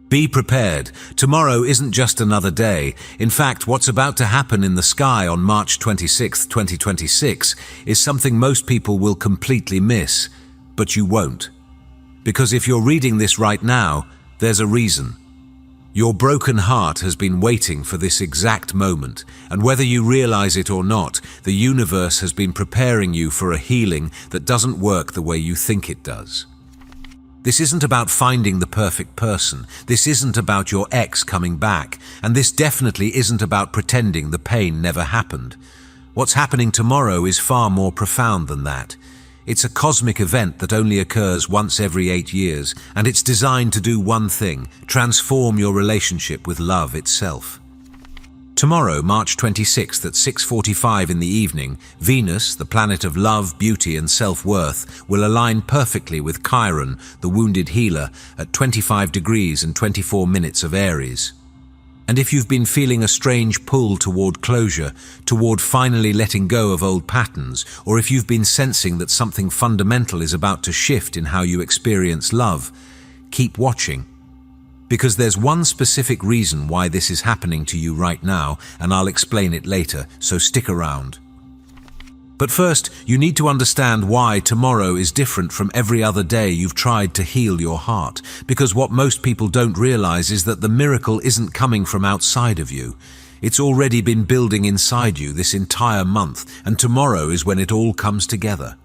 Be prepared. Tomorrow isn't just another day. In fact, what's about to happen in the sky on March 26, 2026 is something most people will completely miss, but you won't. Because if you're reading this right now, there's a reason. Your broken heart has been waiting for this exact moment, and whether you realize it or not, the universe has been preparing you for a healing that doesn't work the way you think it does. This isn't about finding the perfect person. This isn't about your ex coming back, and this definitely isn't about pretending the pain never happened. What's happening tomorrow is far more profound than that. It's a cosmic event that only occurs once every 8 years, and it's designed to do one thing: transform your relationship with love itself. Tomorrow, March 26th at 6:45 in the evening, Venus, the planet of love, beauty and self-worth, will align perfectly with Chiron, the wounded healer, at 25 degrees and 24 minutes of Aries. And if you've been feeling a strange pull toward closure, toward finally letting go of old patterns, or if you've been sensing that something fundamental is about to shift in how you experience love, keep watching. Because there's one specific reason why this is happening to you right now, and I'll explain it later, so stick around. But first, you need to understand why tomorrow is different from every other day you've tried to heal your heart. Because what most people don't realize is that the miracle isn't coming from outside of you. It's already been building inside you this entire month, and tomorrow is when it all comes together.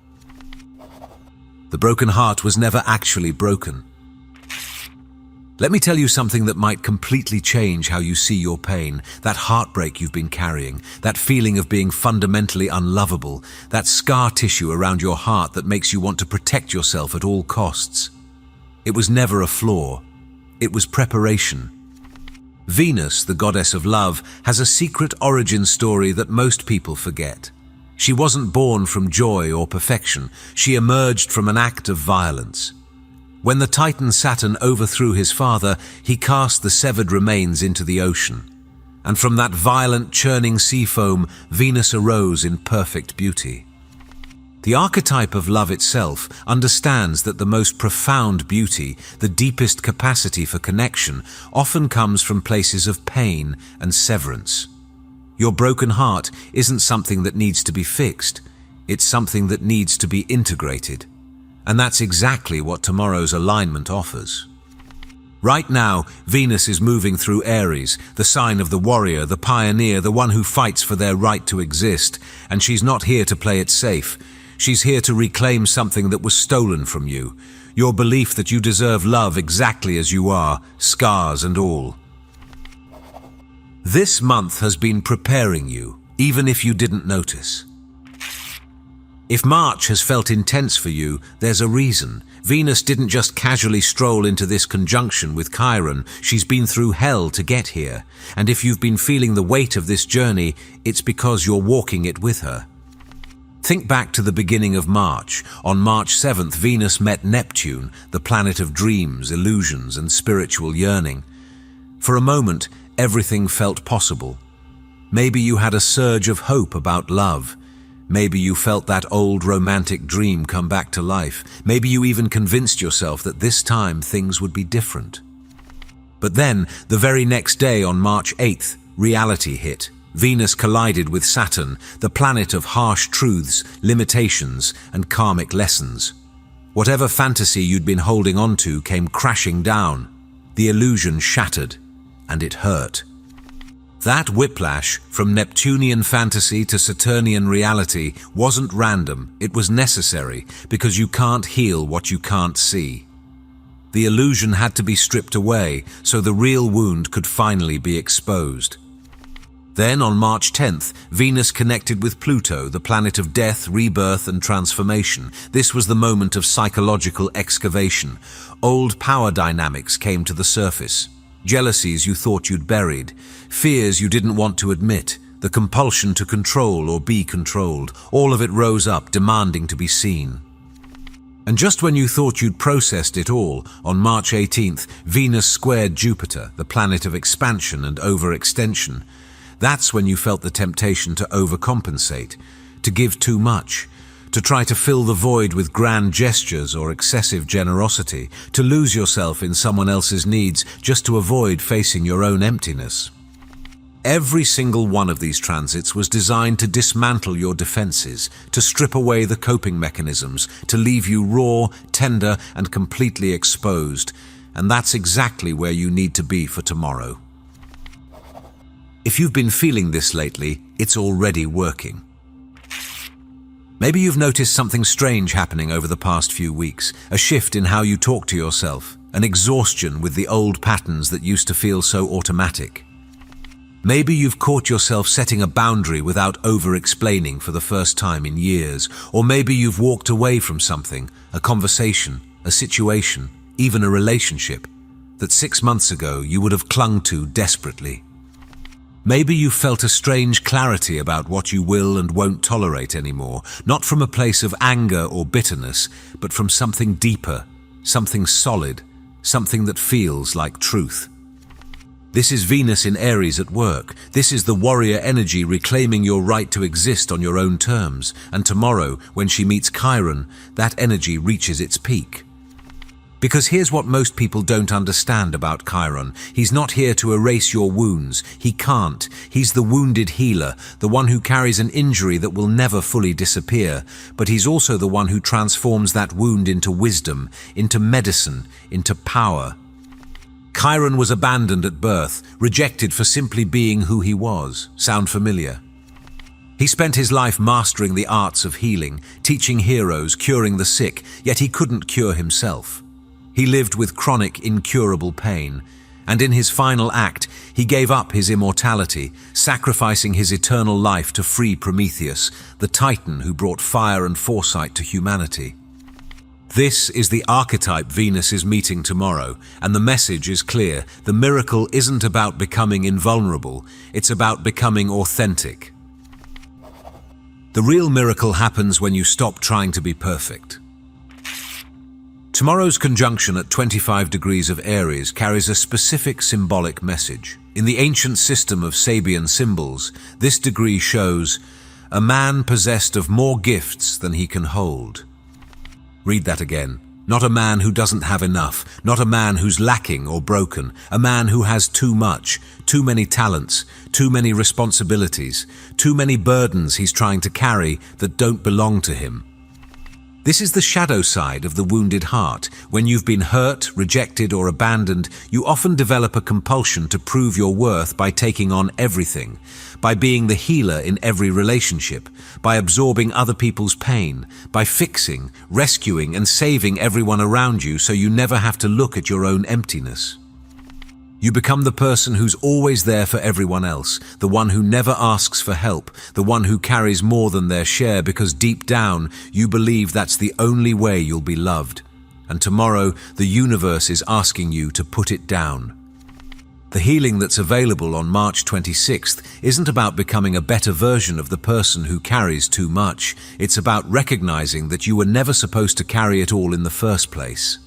The broken heart was never actually broken. Let me tell you something that might completely change how you see your pain, that heartbreak you've been carrying, that feeling of being fundamentally unlovable, that scar tissue around your heart that makes you want to protect yourself at all costs. It was never a flaw. It was preparation. Venus, the goddess of love, has a secret origin story that most people forget. She wasn't born from joy or perfection. She emerged from an act of violence. When the Titan Saturn overthrew his father, he cast the severed remains into the ocean. And from that violent, churning sea foam, Venus arose in perfect beauty. The archetype of love itself understands that the most profound beauty, the deepest capacity for connection, often comes from places of pain and severance. Your broken heart isn't something that needs to be fixed. It's something that needs to be integrated. And that's exactly what tomorrow's alignment offers. Right now, Venus is moving through Aries, the sign of the warrior, the pioneer, the one who fights for their right to exist. And she's not here to play it safe. She's here to reclaim something that was stolen from you. Your belief that you deserve love exactly as you are, scars and all. This month has been preparing you, even if you didn't notice. If March has felt intense for you, there's a reason. Venus didn't just casually stroll into this conjunction with Chiron. She's been through hell to get here. And if you've been feeling the weight of this journey, it's because you're walking it with her. Think back to the beginning of March. On March 7th, Venus met Neptune, the planet of dreams, illusions, and spiritual yearning. For a moment, everything felt possible. Maybe you had a surge of hope about love. Maybe you felt that old romantic dream come back to life. Maybe you even convinced yourself that this time things would be different. But then, the very next day on March 8th, reality hit. Venus collided with Saturn, the planet of harsh truths, limitations, and karmic lessons. Whatever fantasy you'd been holding on to came crashing down. The illusion shattered, and it hurt. That whiplash, from Neptunian fantasy to Saturnian reality, wasn't random. It was necessary, because you can't heal what you can't see. The illusion had to be stripped away, so the real wound could finally be exposed. Then, on March 10th, Venus connected with Pluto, the planet of death, rebirth, and transformation. This was the moment of psychological excavation. Old power dynamics came to the surface. Jealousies you thought you'd buried, fears you didn't want to admit, the compulsion to control or be controlled, all of it rose up, demanding to be seen. And just when you thought you'd processed it all, on March 18th, Venus squared Jupiter, the planet of expansion and overextension. That's when you felt the temptation to overcompensate, to give too much, to try to fill the void with grand gestures or excessive generosity, to lose yourself in someone else's needs just to avoid facing your own emptiness. Every single one of these transits was designed to dismantle your defenses, to strip away the coping mechanisms, to leave you raw, tender, and completely exposed. And that's exactly where you need to be for tomorrow. If you've been feeling this lately, it's already working. Maybe you've noticed something strange happening over the past few weeks, a shift in how you talk to yourself, an exhaustion with the old patterns that used to feel so automatic. Maybe you've caught yourself setting a boundary without over-explaining for the first time in years, or maybe you've walked away from something, a conversation, a situation, even a relationship, that 6 months ago you would have clung to desperately. Maybe you felt a strange clarity about what you will and won't tolerate anymore, not from a place of anger or bitterness, but from something deeper, something solid, something that feels like truth. This is Venus in Aries at work. This is the warrior energy reclaiming your right to exist on your own terms. And tomorrow, when she meets Chiron, that energy reaches its peak. Because here's what most people don't understand about Chiron. He's not here to erase your wounds. He can't. He's the wounded healer, the one who carries an injury that will never fully disappear. But he's also the one who transforms that wound into wisdom, into medicine, into power. Chiron was abandoned at birth, rejected for simply being who he was. Sound familiar? He spent his life mastering the arts of healing, teaching heroes, curing the sick, yet he couldn't cure himself. He lived with chronic, incurable pain, and in his final act, he gave up his immortality, sacrificing his eternal life to free Prometheus, the titan who brought fire and foresight to humanity. This is the archetype Venus is meeting tomorrow, and the message is clear. The miracle isn't about becoming invulnerable, it's about becoming authentic. The real miracle happens when you stop trying to be perfect. Tomorrow's conjunction at 25 degrees of Aries carries a specific symbolic message. In the ancient system of Sabian symbols, this degree shows a man possessed of more gifts than he can hold. Read that again. Not a man who doesn't have enough, not a man who's lacking or broken, a man who has too much, too many talents, too many responsibilities, too many burdens he's trying to carry that don't belong to him. This is the shadow side of the wounded heart. When you've been hurt, rejected, or abandoned, you often develop a compulsion to prove your worth by taking on everything, by being the healer in every relationship, by absorbing other people's pain, by fixing, rescuing, and saving everyone around you so you never have to look at your own emptiness. You become the person who's always there for everyone else, the one who never asks for help, the one who carries more than their share because deep down you believe that's the only way you'll be loved. And tomorrow the universe is asking you to put it down. The healing that's available on March 26th isn't about becoming a better version of the person who carries too much. It's about recognizing that you were never supposed to carry it all in the first place.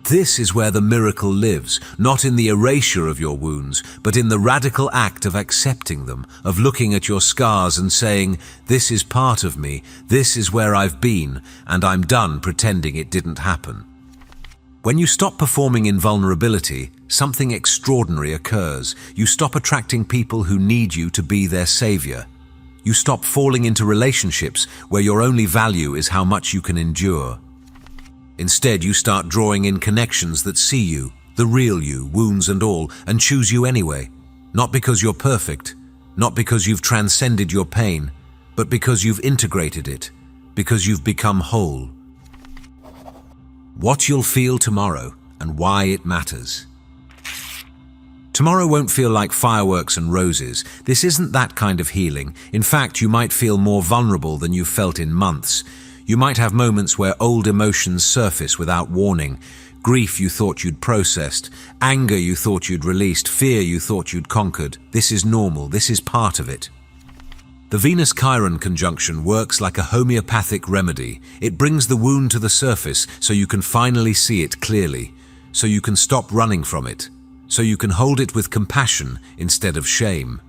This is where the miracle lives, not in the erasure of your wounds, but in the radical act of accepting them, of looking at your scars and saying, "This is part of me, this is where I've been, and I'm done pretending it didn't happen." When you stop performing in vulnerability, something extraordinary occurs. You stop attracting people who need you to be their savior. You stop falling into relationships where your only value is how much you can endure. Instead, you start drawing in connections that see you, the real you, wounds and all, and choose you anyway. Not because you're perfect, not because you've transcended your pain, but because you've integrated it, because you've become whole. What you'll feel tomorrow and why it matters. Tomorrow won't feel like fireworks and roses. This isn't that kind of healing. In fact, you might feel more vulnerable than you've felt in months. You might have moments where old emotions surface without warning. Grief you thought you'd processed, anger you thought you'd released, fear you thought you'd conquered. This is normal, this is part of it. The Venus-Chiron conjunction works like a homeopathic remedy. It brings the wound to the surface so you can finally see it clearly, so you can stop running from it, so you can hold it with compassion instead of shame.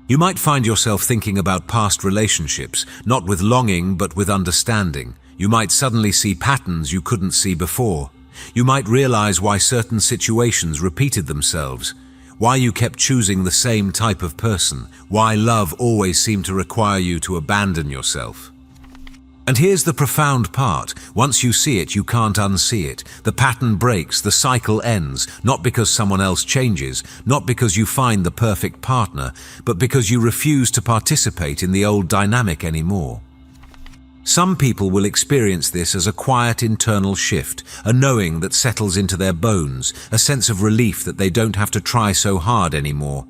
You might find yourself thinking about past relationships, not with longing but with understanding. You might suddenly see patterns you couldn't see before. You might realize why certain situations repeated themselves, why you kept choosing the same type of person, why love always seemed to require you to abandon yourself. And here's the profound part. Once you see it, you can't unsee it. The pattern breaks, the cycle ends, not because someone else changes, not because you find the perfect partner, but because you refuse to participate in the old dynamic anymore. Some people will experience this as a quiet internal shift, a knowing that settles into their bones, a sense of relief that they don't have to try so hard anymore.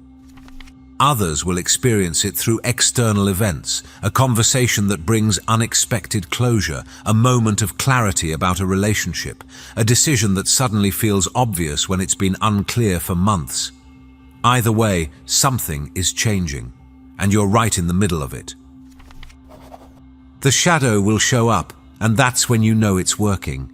Others will experience it through external events, a conversation that brings unexpected closure, a moment of clarity about a relationship, a decision that suddenly feels obvious when it's been unclear for months. Either way, something is changing, and you're right in the middle of it. The shadow will show up, and that's when you know it's working.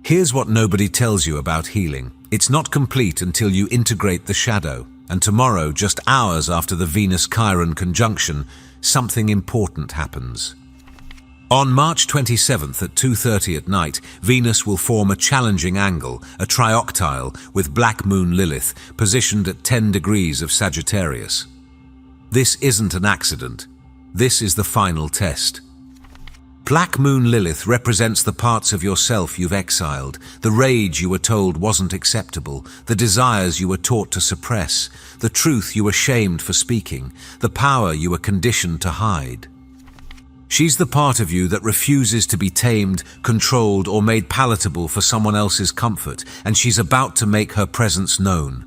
Here's what nobody tells you about healing. It's not complete until you integrate the shadow. And tomorrow, just hours after the Venus-Chiron conjunction, something important happens. On March 27th at 2:30 at night, Venus will form a challenging angle, a trioctile, with Black Moon Lilith, positioned at 10 degrees of Sagittarius. This isn't an accident. This is the final test. Black Moon Lilith represents the parts of yourself you've exiled, the rage you were told wasn't acceptable, the desires you were taught to suppress, the truth you were shamed for speaking, the power you were conditioned to hide. She's the part of you that refuses to be tamed, controlled, or made palatable for someone else's comfort, and she's about to make her presence known.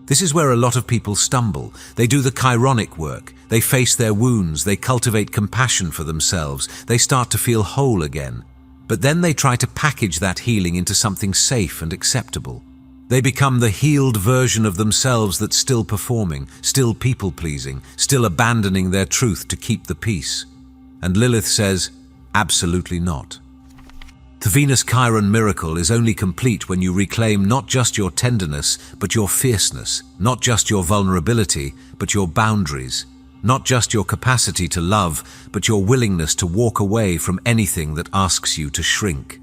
This is where a lot of people stumble. They do the chironic work. They face their wounds. They cultivate compassion for themselves. They start to feel whole again. But then they try to package that healing into something safe and acceptable. They become the healed version of themselves that's still performing, still people-pleasing, still abandoning their truth to keep the peace. And Lilith says, absolutely not. The Venus-Chiron miracle is only complete when you reclaim not just your tenderness, but your fierceness, not just your vulnerability, but your boundaries, not just your capacity to love, but your willingness to walk away from anything that asks you to shrink.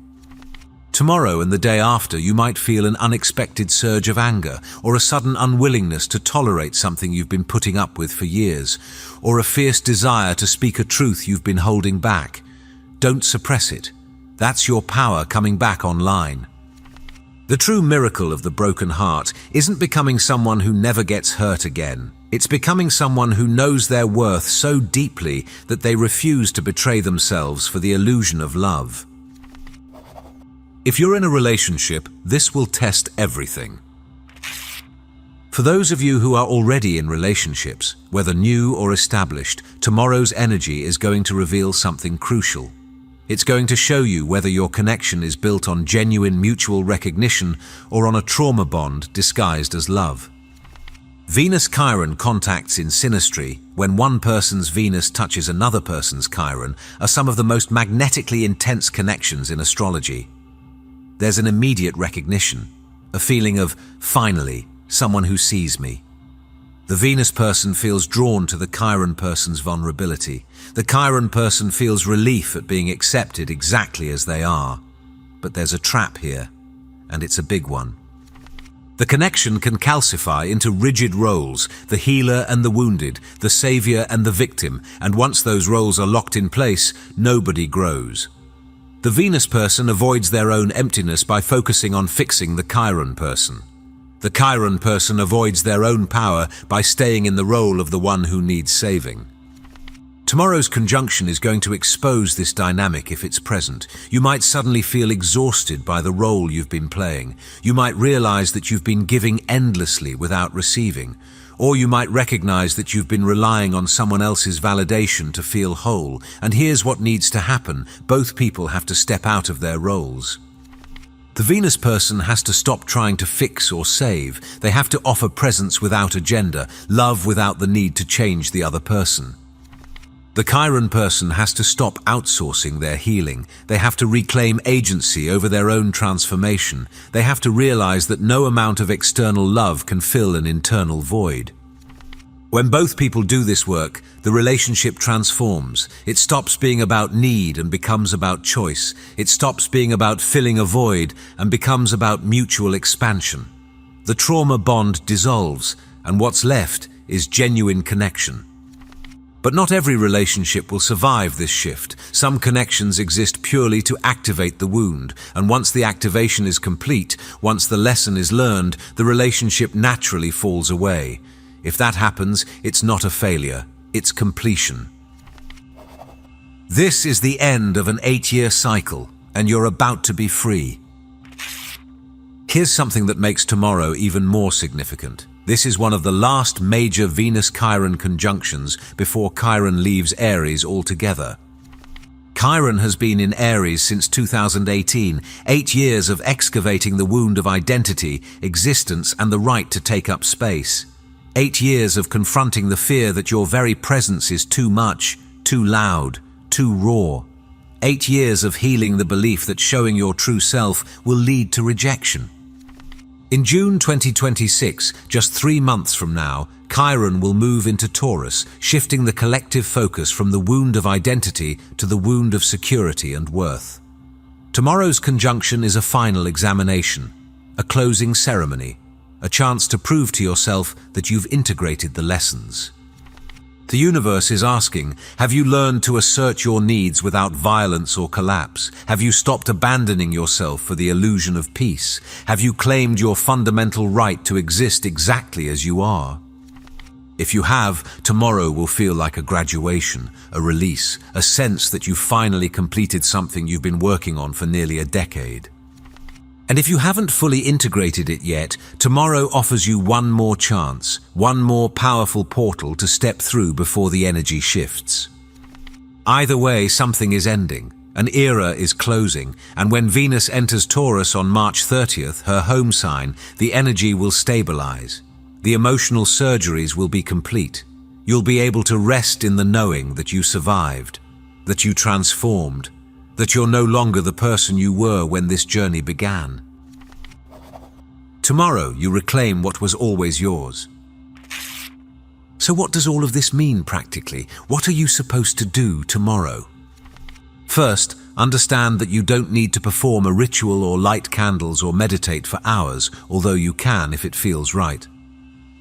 Tomorrow and the day after, you might feel an unexpected surge of anger, or a sudden unwillingness to tolerate something you've been putting up with for years, or a fierce desire to speak a truth you've been holding back. Don't suppress it. That's your power coming back online. The true miracle of the broken heart isn't becoming someone who never gets hurt again. It's becoming someone who knows their worth so deeply that they refuse to betray themselves for the illusion of love. If you're in a relationship, this will test everything. For those of you who are already in relationships, whether new or established, tomorrow's energy is going to reveal something crucial. It's going to show you whether your connection is built on genuine mutual recognition or on a trauma bond disguised as love. Venus-Chiron contacts in synastry, when one person's Venus touches another person's Chiron, are some of the most magnetically intense connections in astrology. There's an immediate recognition, a feeling of, finally, someone who sees me. The Venus person feels drawn to the Chiron person's vulnerability. The Chiron person feels relief at being accepted exactly as they are. But there's a trap here, and it's a big one. The connection can calcify into rigid roles, the healer and the wounded, the savior and the victim, and once those roles are locked in place, nobody grows. The Venus person avoids their own emptiness by focusing on fixing the Chiron person. The Chiron person avoids their own power by staying in the role of the one who needs saving. Tomorrow's conjunction is going to expose this dynamic if it's present. You might suddenly feel exhausted by the role you've been playing. You might realize that you've been giving endlessly without receiving. Or you might recognize that you've been relying on someone else's validation to feel whole. And here's what needs to happen. Both people have to step out of their roles. The Venus person has to stop trying to fix or save. They have to offer presence without agenda, love without the need to change the other person. The Chiron person has to stop outsourcing their healing. They have to reclaim agency over their own transformation. They have to realize that no amount of external love can fill an internal void. When both people do this work, the relationship transforms. It stops being about need and becomes about choice. It stops being about filling a void and becomes about mutual expansion. The trauma bond dissolves, and what's left is genuine connection. But not every relationship will survive this shift. Some connections exist purely to activate the wound, and once the activation is complete, once the lesson is learned, the relationship naturally falls away. If that happens, it's not a failure, it's completion. This is the end of an 8-year cycle, and you're about to be free. Here's something that makes tomorrow even more significant. This is one of the last major Venus-Chiron conjunctions before Chiron leaves Aries altogether. Chiron has been in Aries since 2018, 8 years of excavating the wound of identity, existence, and the right to take up space. 8 years of confronting the fear that your very presence is too much, too loud, too raw. 8 years of healing the belief that showing your true self will lead to rejection. In June 2026, just 3 months from now, Chiron will move into Taurus, shifting the collective focus from the wound of identity to the wound of security and worth. Tomorrow's conjunction is a final examination, a closing ceremony, a chance to prove to yourself that you've integrated the lessons. The universe is asking, have you learned to assert your needs without violence or collapse? Have you stopped abandoning yourself for the illusion of peace? Have you claimed your fundamental right to exist exactly as you are? If you have, tomorrow will feel like a graduation, a release, a sense that you've finally completed something you've been working on for nearly a decade. And if you haven't fully integrated it yet, tomorrow offers you one more chance, one more powerful portal to step through before the energy shifts. Either way, something is ending, an era is closing, and when Venus enters Taurus on March 30th, her home sign, the energy will stabilize. The emotional surgeries will be complete. You'll be able to rest in the knowing that you survived, that you transformed, that you're no longer the person you were when this journey began. Tomorrow, you reclaim what was always yours. So what does all of this mean practically? What are you supposed to do tomorrow? First, understand that you don't need to perform a ritual or light candles or meditate for hours, although you can if it feels right.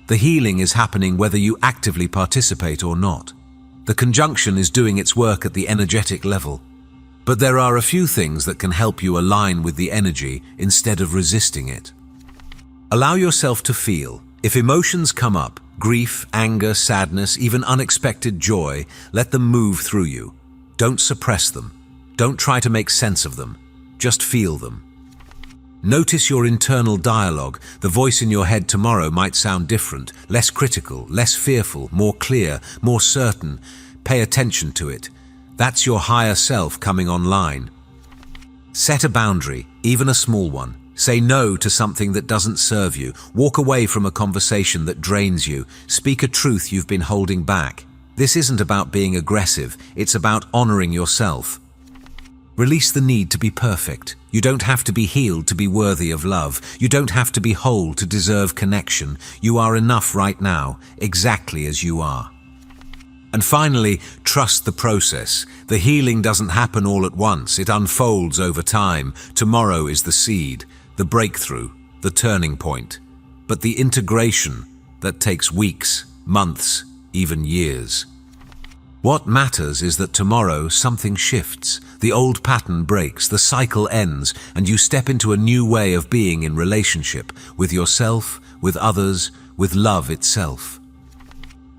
The healing is happening whether you actively participate or not. The conjunction is doing its work at the energetic level. But there are a few things that can help you align with the energy instead of resisting it. Allow yourself to feel. If emotions come up, grief, anger, sadness, even unexpected joy, let them move through you. Don't suppress them. Don't try to make sense of them. Just feel them. Notice your internal dialogue. The voice in your head tomorrow might sound different, less critical, less fearful, more clear, more certain. Pay attention to it. That's your higher self coming online. Set a boundary, even a small one. Say no to something that doesn't serve you. Walk away from a conversation that drains you. Speak a truth you've been holding back. This isn't about being aggressive, it's about honoring yourself. Release the need to be perfect. You don't have to be healed to be worthy of love. You don't have to be whole to deserve connection. You are enough right now, exactly as you are. And finally, trust the process. The healing doesn't happen all at once. It unfolds over time. Tomorrow is the seed, the breakthrough, the turning point. But the integration, that takes weeks, months, even years. What matters is that tomorrow something shifts. The old pattern breaks, the cycle ends, and you step into a new way of being in relationship with yourself, with others, with love itself.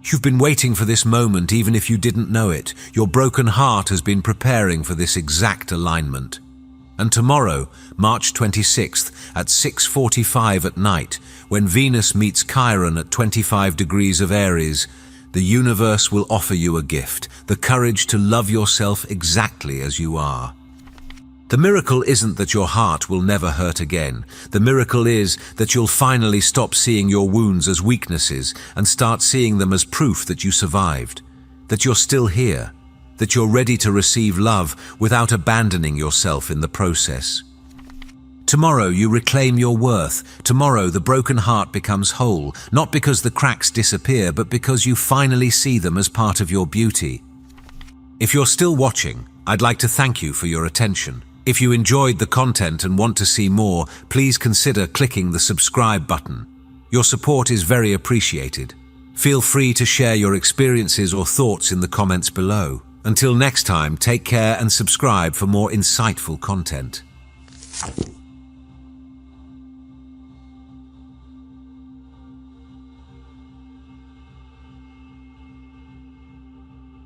You've been waiting for this moment even if you didn't know it. Your broken heart has been preparing for this exact alignment. And tomorrow, March 26th, at 6:45 at night, when Venus meets Chiron at 25 degrees of Aries, the universe will offer you a gift, the courage to love yourself exactly as you are. The miracle isn't that your heart will never hurt again. The miracle is that you'll finally stop seeing your wounds as weaknesses and start seeing them as proof that you survived, that you're still here, that you're ready to receive love without abandoning yourself in the process. Tomorrow you reclaim your worth. Tomorrow the broken heart becomes whole, not because the cracks disappear, but because you finally see them as part of your beauty. If you're still watching, I'd like to thank you for your attention. If you enjoyed the content and want to see more, please consider clicking the subscribe button. Your support is very appreciated. Feel free to share your experiences or thoughts in the comments below. Until next time, take care and subscribe for more insightful content.